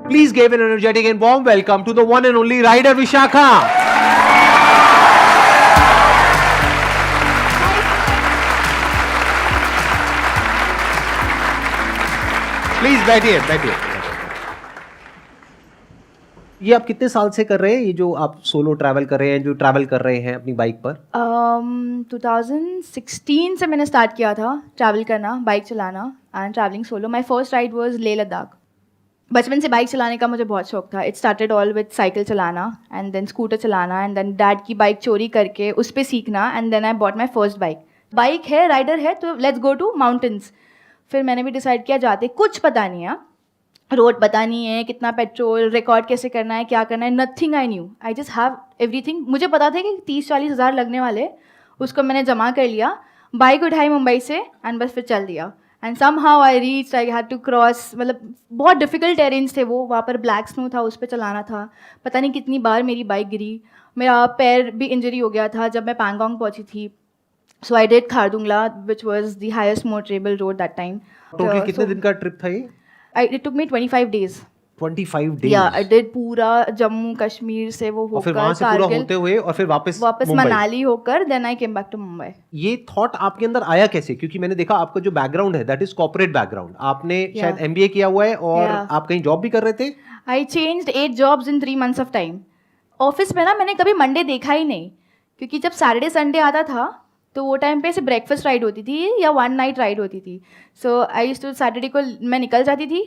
Please give an energetic and warm welcome to the one and only rider Vishakha. Please बैठिए बैठिए। ये आप कितने साल से कर रहे हैं, ये जो आप सोलो ट्रैवल कर रहे हैं, जो ट्रैवल कर रहे हैं अपनी बाइक पर? 2016 से मैंने स्टार्ट किया था ट्रैवल करना, बाइक चलाना and travelling solo. My first ride was Leh Ladakh. बचपन से बाइक चलाने का मुझे बहुत शौक था। It started all with cycle चलाना एंड देन स्कूटर चलाना एंड देन डैड की बाइक चोरी करके उस पर सीखना and then I bought my first bike. Bike है, राइडर है, तो लेट्स गो टू माउंटेन्स। फिर मैंने भी डिसाइड किया जाते कुछ पता नहीं है, रोड पता नहीं है, कितना पेट्रोल, रिकॉर्ड कैसे करना है, क्या करना है, nothing I knew. I just have everything. मुझे पता था कि 30-40 हज़ार लगने वाले, उसको मैंने जमा कर लिया, बाइक उठाई मुंबई से एंड बस फिर चल दिया। And somehow I reach, I had to cross, मतलब बहुत डिफिकल्ट टेरेन्स थे वो, वहाँ पर ब्लैक स्नो था, उस पर चलाना था। पता नहीं कितनी बार मेरी बाइक गिरी, मेरा पैर भी इंजरी हो गया था जब मैं पैंगोंग पहुँची थी। So I did Khardungla which was the highest motorable road that time. Total कितने दिन का ट्रिप था ये? It took me 25 days. 25 days? Yeah, I did पूरा जम्मू कश्मीर से वो होकर, और फिर वहां से पूरा होते हुए और फिर वापस मनाली होकर then I came back to Mumbai. ये थॉट आपके अंदर आया कैसे? क्योंकि मैंने देखा आपका जो बैकग्राउंड है दैट इज कॉर्पोरेट बैकग्राउंड, आपने शायद एमबीए किया हुआ है और आप कहीं जॉब भी कर रहे थे। आई changed 8 jobs in 3 months of time. Office में ना मैंने कभी मंडे देखा ही नहीं, क्योंकि जब सैटरडे संडे आता था तो वो टाइम पे सिर्फ ब्रेकफास्ट राइड होती थी या 1 night राइड होती थी। So I used to Saturday को मैं निकल जाती थी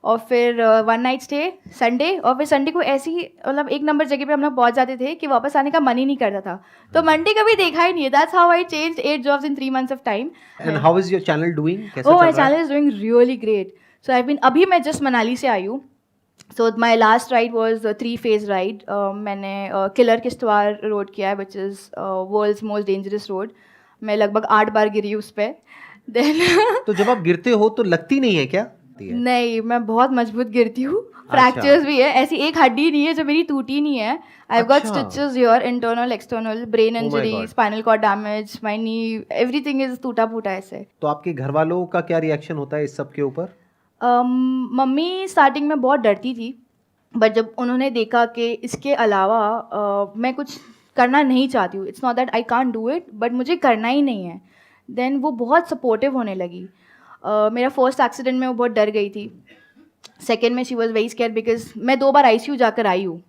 और फिर 1 night स्टे संडे, और फिर संडे को ऐसी मतलब एक नंबर जगह पे हम लोग पहुंच जाते थे कि वापस आने का मन ही नहीं करता था। तो मंडे कभी देखा ही नहीं है। That's how I changed 8 jobs in 3 months of time. And how is your channel doing? कैसा चल Oh, रहा my है? channel is doing really great. So I've been, अभी मैं जस्ट मनाली से आई हूँ। So my last ride was a 3-phase ride. मैंने killer Kishtwar road किया है, which is world's most dangerous road. मैं लगभग 8 बार गिरी उस पर। Then तो जब आप गिरते हो तो लगती नहीं है क्या? नहीं, मैं बहुत मजबूत गिरती हूँ। फ्रैक्चर्स भी है, ऐसी एक हड्डी नहीं है जो मेरी टूटी नहीं है। I have got stitches here, internal external, brain injury, spinal cord damage, my knee, everything is टूटा फूटा ऐसे। तो आपके घर वालों का क्या रिएक्शन होता है इस सब के ऊपर? मम्मी स्टार्टिंग में बहुत डरती थी, बट जब उन्होंने देखा कि इसके अलावा मैं कुछ करना नहीं चाहती हूँ, it's not that I can't do it, but मुझे करना ही नहीं है, देन वो बहुत सपोर्टिव होने लगी। मेरा फर्स्ट एक्सीडेंट में वो बहुत डर गई थी। सेकेंड में she was very scare because मैं 2 बार ICU जाकर आई हूँ।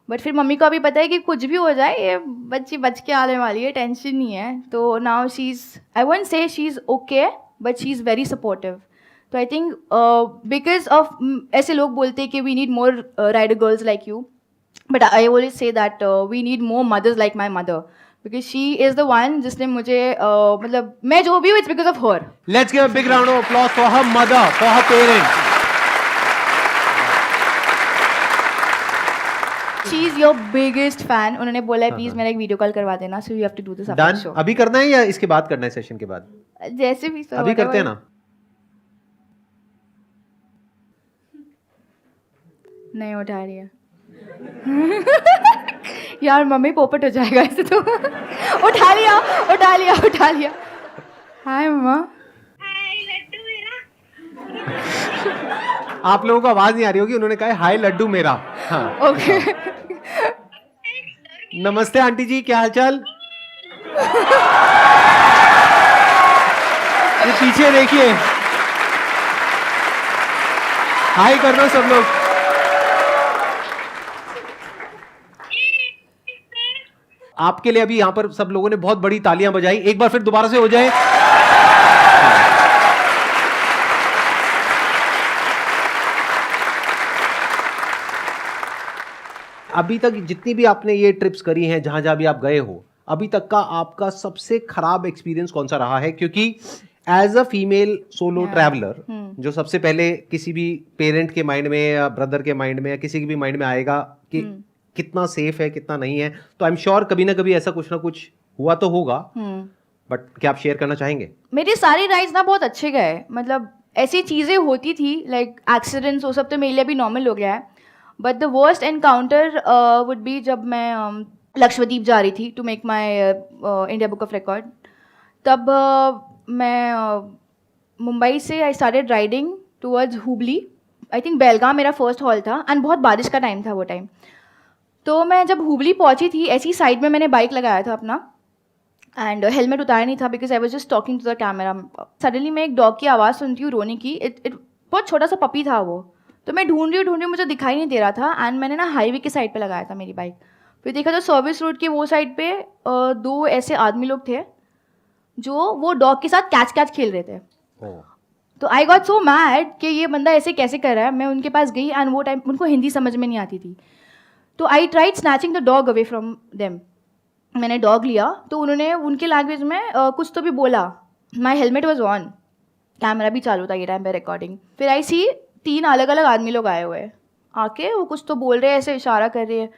बट फिर मम्मी को अभी पता है कि कुछ भी हो जाए ये बच्ची बच के आने वाली है, टेंशन नहीं है। तो now she is, I won't say she is okay, but she is very supportive. तो आई थिंक बिकॉज ऑफ, ऐसे लोग बोलते हैं कि we need more rider girls like you, but I always say that we need more mothers like my mother, because she is the one जिसने मुझे मतलब मैं जो भी हूँ it's because of her. Let's give a big round of applause for her mother, for her parents. She is your biggest fan. उन्होंने बोला है प्लीज मेरा एक वीडियो कॉल करवा देना, so you have to do this after show. अभी करना है या इसके बाद करना है, सेशन के बाद? जैसे भी सर, अभी करते हैं ना? नहीं उठा रही है यार मम्मी पोपट हो जाएगा ऐसे तो उठा लिया उठा लिया उठा लिया। हाय मम्मा। आप लोगों को आवाज नहीं आ रही होगी, उन्होंने कहा है हाय लड्डू मेरा। हाँ ओके। नमस्ते आंटी जी, क्या हालचाल? ये पीछे देखिए, हाय कर दो सब लोग। आपके लिए अभी यहाँ पर सब लोगों ने बहुत बड़ी तालियां बजाई, एक बार फिर दोबारा से हो जाए। अभी तक जितनी भी आपने ये ट्रिप्स करी हैं, जहां जहां भी आप गए हो, अभी तक का आपका सबसे खराब एक्सपीरियंस कौन सा रहा है? क्योंकि as a female solo traveller, जो सबसे पहले किसी भी पेरेंट के माइंड में या ब्रदर के माइंड में या किसी के भी माइंड में आएगा कि कितना सेफ है कितना नहीं है, तो आई एम श्योर कभी ना कभी ऐसा कुछ ना कुछ हुआ तो होगा, बट क्या आप शेयर करना चाहेंगे? मेरे सारे राइड्स ना बहुत अच्छे गए, मतलब ऐसी चीज़ें होती थी लाइक एक्सीडेंट्स, वो सब तो मेरे लिए भी नॉर्मल हो गया है। But the worst encounter would be जब मैं लक्षद्वीप जा रही थी to make my India book of record. तब मैं मुंबई से I started riding towards Hubli, I think Belgaum मेरा फर्स्ट हॉल था एंड बहुत बारिश का टाइम था वो टाइम। तो मैं जब हुबली पहुंची थी, ऐसी साइड में मैंने बाइक लगाया था अपना एंड हेलमेट उतारा नहीं था because I was just talking to the camera. Suddenly मैं एक डॉग की आवाज़ सुनती हूँ रोने की। इट बहुत छोटा सा पपी था वो। तो मैं ढूंढ रही हूँ, मुझे दिखाई नहीं दे रहा था एंड मैंने ना हाईवे की साइड पे लगाया था मेरी बाइक। फिर देखा तो सर्विस रोड के वो साइड पे 2 ऐसे आदमी लोग थे जो वो डॉग के साथ कैच कैच खेल रहे थे। तो आई गॉट सो मैड कि ये बंदा ऐसे कैसे कर रहा है। मैं उनके पास गई एंड वो टाइम उनको हिंदी समझ में नहीं आती थी। तो I tried snatching the dog away from them. मैंने डॉग लिया तो उन्होंने उनके लैंग्वेज में कुछ तो भी बोला। माई हेलमेट वॉज ऑन, कैमरा भी चालू था ये टाइम पे रिकॉर्डिंग। फिर आई सी 3 अलग अलग आदमी लोग आए हुए आके, वो कुछ तो बोल रहे हैं, ऐसे इशारा कर रहे हैं।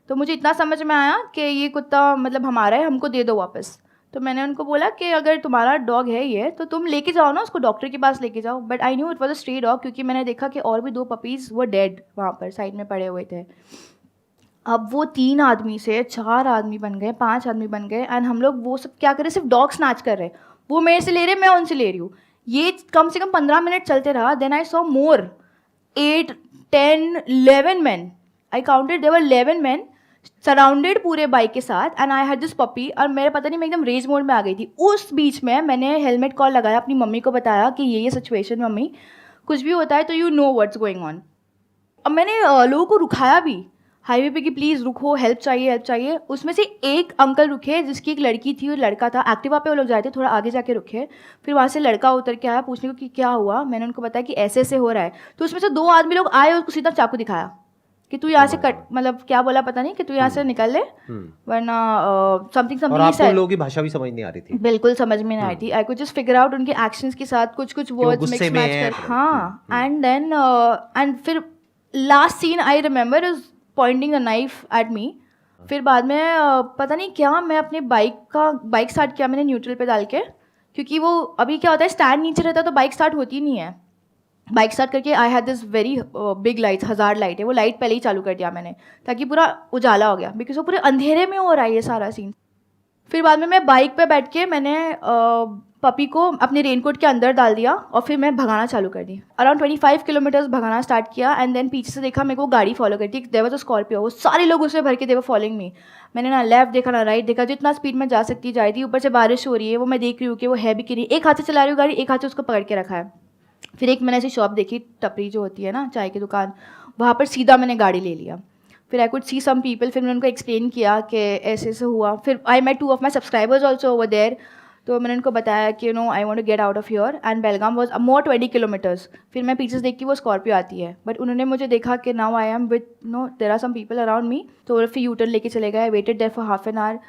तो मुझे इतना समझ में आया कि ये कुत्ता मतलब हमारा है, हमको दे दो वापस। तो मैंने उनको बोला कि अगर तुम्हारा डॉग है ये तो तुम लेके जाओ ना, उसको डॉक्टर के पास लेके जाओ। But I knew it was a stray dog क्योंकि मैंने देखा कि और भी 2 पपीज़ वो डेड वहाँ पर साइड में पड़े हुए थे। अब वो 3 आदमी से 4 आदमी बन गए, 5 आदमी बन गए एंड हम लोग वो सब क्या कर रहे, सिर्फ डॉग स्नैच कर रहे। वो मेरे से ले रहे, मैं उनसे ले रही हूँ। ये कम से कम 15 मिनट चलते रहा। Then I saw more 8, 10, 11 men. I counted, there were 11 men surrounded पूरे बाइक के साथ and I had this puppy. और मेरे पता नहीं मैं एकदम रेज मोड में आ गई थी। उस बीच में मैंने हेलमेट कॉल लगाया, अपनी मम्मी को बताया कि ये सिचुएशन, मम्मी कुछ भी होता है तो you know what's going on. अब मैंने लोगों को रुकाया भी हाईवे पे कि प्लीज़ रुको, हेल्प चाहिए हेल्प चाहिए। उसमें से एक अंकल रुके जिसकी एक लड़की थी और लड़का था। एक्टिवा पे वो लोग जाए थे, थोड़ा आगे जाके रुके। फिर वहाँ से लड़का उतर के आया पूछने को कि क्या हुआ। मैंने उनको बताया कि ऐसे ऐसे हो रहा है। तो उसमें से 2 आदमी लोग आए और उसको सीधा चाकू दिखाया कि तू यहाँ से कट, मतलब क्या बोला पता नहीं, कि तू यहाँ से निकल ले वरना समथिंग और आपको लोगों की भाषा भी समझ नहीं आ रही थी? बिल्कुल समझ में नहीं आई थी। I could just figure out उनके एक्शंस के साथ कुछ कुछ वर्ड्स मिक्स मैच कर। हाँ एंड देन एंड फिर last scene I remember is pointing a knife at me. फिर बाद में पता नहीं क्या, मैं अपने बाइक स्टार्ट किया मैंने न्यूट्रल पे डाल के, क्योंकि वो अभी क्या होता है स्टैंड नीचे रहता है तो बाइक स्टार्ट होती नहीं है। बाइक स्टार्ट करके I had this very big light, 1000 light है, वो लाइट पहले ही चालू कर दिया मैंने ताकि पूरा उजाला हो गया, बिकॉज वो पूरे अंधेरे में हो रहा है ये सारा सीन। फिर बाद में मैं बाइक पे बैठ के मैंने पपी को अपने रेनकोट के अंदर डाल दिया और फिर मैं भगाना चालू कर दी। अराउंड 25 किलोमीटर्स भगाना स्टार्ट किया एंड देन पीछे से देखा मेरे को गाड़ी फॉलो करती। देयर वाज अ स्कॉर्पियो, वो सारे लोग उसमें भर के दे वर फॉलोइंग मी। मैंने ना लेफ्ट देखा ना राइट देखा, जितना स्पीड में जा सकती जा रही थी। ऊपर से बारिश हो रही है, वो मैं देख रही हूँ कि वो है भी कि नहीं। एक हाथ से चला रही हूँ गाड़ी, एक हाथ से उसको पकड़ के रखा है। फिर एक मैंने ऐसी शॉप देखी, टपरी जो होती है ना चाय की दुकान, वहाँ पर सीधा मैंने गाड़ी ले लिया। फिर I could see some people, फिर मैंने उनको एक्सप्लेन किया कि ऐसे ऐसे हुआ। फिर I met 2 of my subscribers also over there. तो मैंने उनको बताया कि you know I want to get out of here and Belgaum was more 20 kilometres. फिर मैं पीछे से देख के वो स्कॉर्पियो आती है, बट उन्होंने मुझे देखा कि now I am with no there are some people around me, तो फिर यूटर्न लेके चले गए। Waited there for half an hour.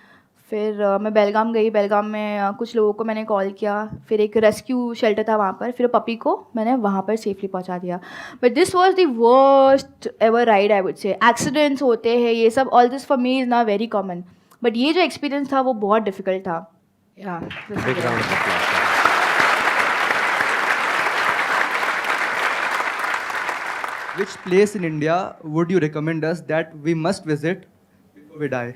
फिर मैं बेलगाम गई। बेलगाम में कुछ लोगों को मैंने कॉल किया। फिर एक रेस्क्यू शेल्टर था वहाँ पर, फिर पपी को मैंने वहाँ पर सेफली पहुँचा दिया। But this was the worst ever ride I would say. Accidents होते हैं ये सब, all this for me is not very common, but ये जो एक्सपीरियंस था वो बहुत डिफिकल्ट था। Which place in India would you recommend us that we must visit before we die?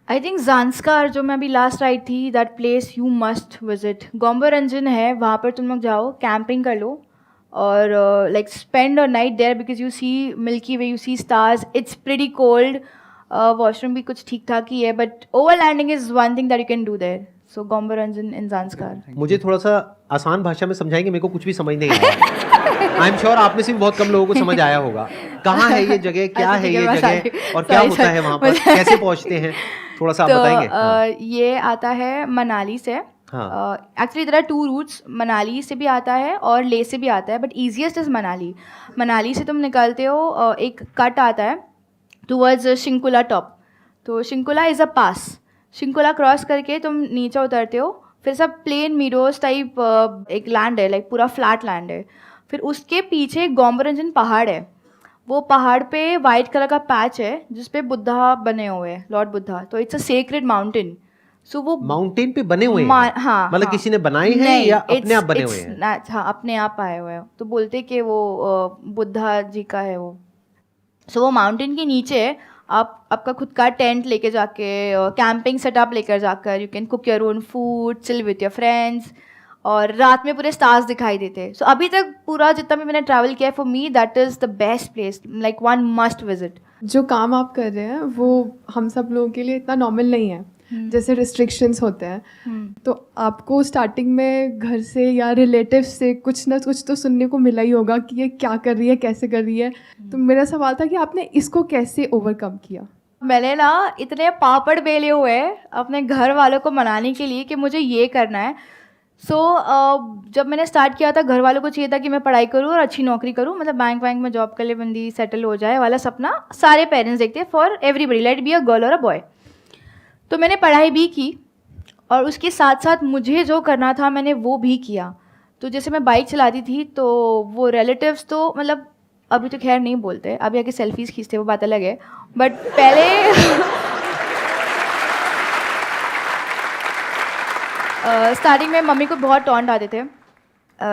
I think Zanskar जो मैं अभी लास्ट राइड थी, that place you must visit. Gomboranjan है, वहाँ पर तुम लोग जाओ, कैंपिंग कर लो और like spend a night there because you see Milky Way, you see stars. It's pretty cold, washroom भी कुछ ठीक ठाक ही है, but overlanding is one thing that you can do there. So Gomboranjan in Zanskar. मुझे थोड़ा सा आसान भाषा में समझाएंगे, मेरे को कुछ भी समझ नहीं आया। आई एम श्योर आप में से भी बहुत कम लोगों को समझ आया होगा। कहाँ है ये जगह, क्या है ये जगह और क्या होता है वहाँ पर, कैसे पहुँचते हैं, थोड़ा सा आप बताएंगे? ये आता है मनाली से। Actually there are 2 routes, Manali से भी आता है और लेह से भी आता है, but easiest is Manali. Manali से तुम निकलते हो, एक कट आता है टूवर्ड्स शिंकुला टॉप। तो Shinkula is a pass. Shinkula cross करके तुम नीचे उतरते हो, फिर सब प्लेन मीडोज टाइप एक लैंड है, लाइक पूरा फ्लैट लैंड है। फिर उसके पीछे गोम्बोरंजन पहाड़ है। वो पहाड़ पे वाइट कलर का पैच है जिसपे बुद्धा बने हुए हैं, लॉर्ड बुद्धा। तो इट्स अ सेक्रेड माउंटेन। सो वो माउंटेन पे बने हुए हैं? हाँ, मतलब किसी ने बनाए हैं या अपने आप बने हुए हैं? हाँ, अपने आप आए हुए हैं। तो बोलते कि वो बुद्धा जी का है वो। सो वो माउंटेन के नीचे आप आपका खुद का टेंट लेके जाके, कैंपिंग सेटअप लेकर जाकर, you can cook your own food, chill with your friends. और रात में पूरे स्टार्स दिखाई देते. सो अभी तक पूरा जितना भी मैंने ट्रैवल किया है, for me that is the best place, like one must visit. जो काम आप कर रहे हैं वो हम सब लोगों के लिए इतना नॉर्मल नहीं है. जैसे रिस्ट्रिक्शंस होते हैं, तो आपको स्टार्टिंग में घर से या रिलेटिव से कुछ ना कुछ तो सुनने को मिला ही होगा कि ये क्या कर रही है, कैसे कर रही है. तो मेरा सवाल था कि आपने इसको कैसे ओवरकम किया. मैंने ना इतने पापड़ बेले हुए हैं अपने घर वालों को मनाने के लिए कि मुझे ये करना है. जब मैंने स्टार्ट किया था, घर वालों को चाहिए था कि मैं पढ़ाई करूँ और अच्छी नौकरी करूँ, मतलब बैंक में जॉब कर ले, बंदी सेटल हो जाए वाला सपना सारे पेरेंट्स देखते हैं for everybody, let be a girl और अ बॉय. तो मैंने पढ़ाई भी की और उसके साथ साथ मुझे जो करना था मैंने वो भी किया. तो जैसे मैं बाइक चलाती थी तो वो रिलेटिव्स तो मतलब अभी तो खैर नहीं बोलते, अभी आके सेल्फीज़ खींचते, वो बात अलग है. बट पहले स्टार्टिंग में मम्मी को बहुत टॉन्ट आते थे.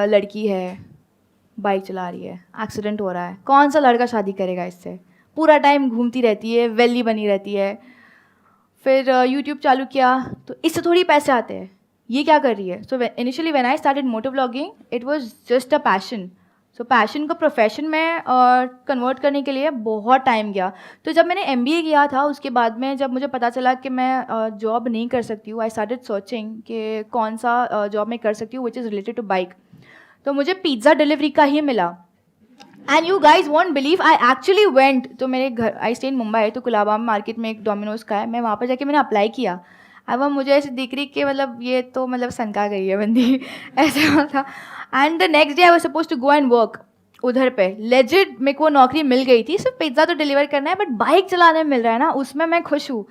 लड़की है, बाइक चला रही है, एक्सीडेंट हो रहा है, कौन सा लड़का शादी करेगा इससे, पूरा टाइम घूमती रहती है, वेली बनी रहती है. फिर यूट्यूब चालू किया तो इससे थोड़ी पैसे आते हैं, ये क्या कर रही है. So initially when I started moto vlogging it was just a passion. So passion को प्रोफेशन में कन्वर्ट करने के लिए बहुत टाइम गया. तो जब मैंने MBA किया था उसके बाद में जब मुझे पता चला कि मैं जॉब नहीं कर सकती हूँ, आई स्टार्टेड सर्चिंग कि कौन सा जॉब मैं कर सकती हूँ which is related to bike. तो मुझे पिज़्ज़ा डिलीवरी का ही मिला. And you guys won't believe, I actually went. तो मेरे घर, आई स्टे इन मुंबई, तो कुलाबा मार्केट में एक डोमिनोज का है, मैं वहाँ पर जाके मैंने अप्लाई किया. अब वो मुझे ऐसे दिख रही कि मतलब ये तो मतलब सनका गई है बंदी ऐसा था. And the next day I was suppose to go and work उधर पे. लेजिट मेरे को नौकरी मिल गई थी, सिर्फ पिज़्ज़ा तो डिलीवर करना है, बट बाइक चलाने में मिल रहा है ना, उसमें मैं खुश हूँ.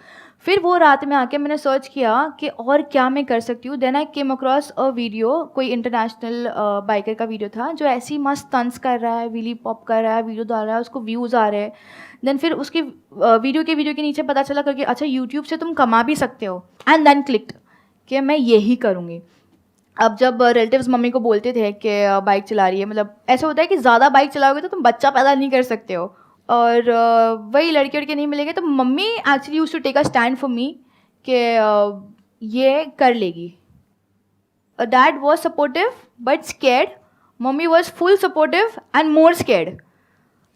फिर वो रात में आके मैंने सर्च किया कि और क्या मैं कर सकती हूँ. Then I came across a video, कोई इंटरनेशनल बाइकर का वीडियो था जो ऐसे ही मस्त स्टंट्स कर रहा है, व्हीली पॉप कर रहा है, वीडियो डाल रहा है, उसको व्यूज़ आ रहे हैं. देन फिर उसके वीडियो के नीचे पता चला करके अच्छा यूट्यूब से तुम कमा भी सकते हो. एंड देन क्लिक्ड कि मैं यही करूँगी. अब जब रिलेटिव्स मम्मी को बोलते थे कि बाइक चला रही है, मतलब ऐसा होता है कि ज़्यादा बाइक चलाओगे तो तुम बच्चा पैदा नहीं कर सकते हो, और वही लड़के लड़के नहीं मिलेंगे. तो mummy actually used to take a stand for me कि ये कर लेगी. Dad was supportive but scared, mummy was full supportive and more scared.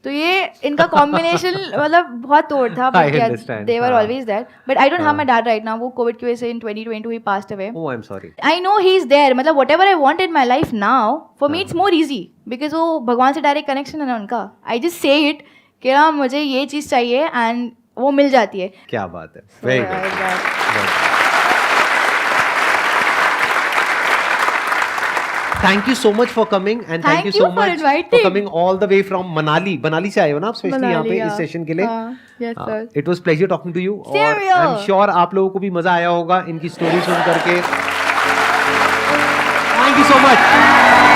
तो ये इनका कॉम्बिनेशन मतलब बहुत तोड़ था. But they were always there. But I don't have my dad right now. वो कोविड की वजह से इन 2022 ही passed away. Oh, I'm sorry. I know he is there. मतलब what ever I want in my life now, for me it's more easy because वो भगवान से direct connection है ना उनका. आई जस्ट से इट कि ना मुझे ये चीज़ चाहिए एंड वो मिल जाती है. क्या बात है. Very good. Thank you so much for coming and thank you so for much inviting. for coming all the way from Manali. Manali से आए हो ना आप स्पेशली यहाँ पे इस सेशन के लिए. Yes, sir. It was pleasure talking to you. और Stereo. I'm sure आप लोगों को भी मजा आया होगा इनकी स्टोरी सुन करके. Thank you so much.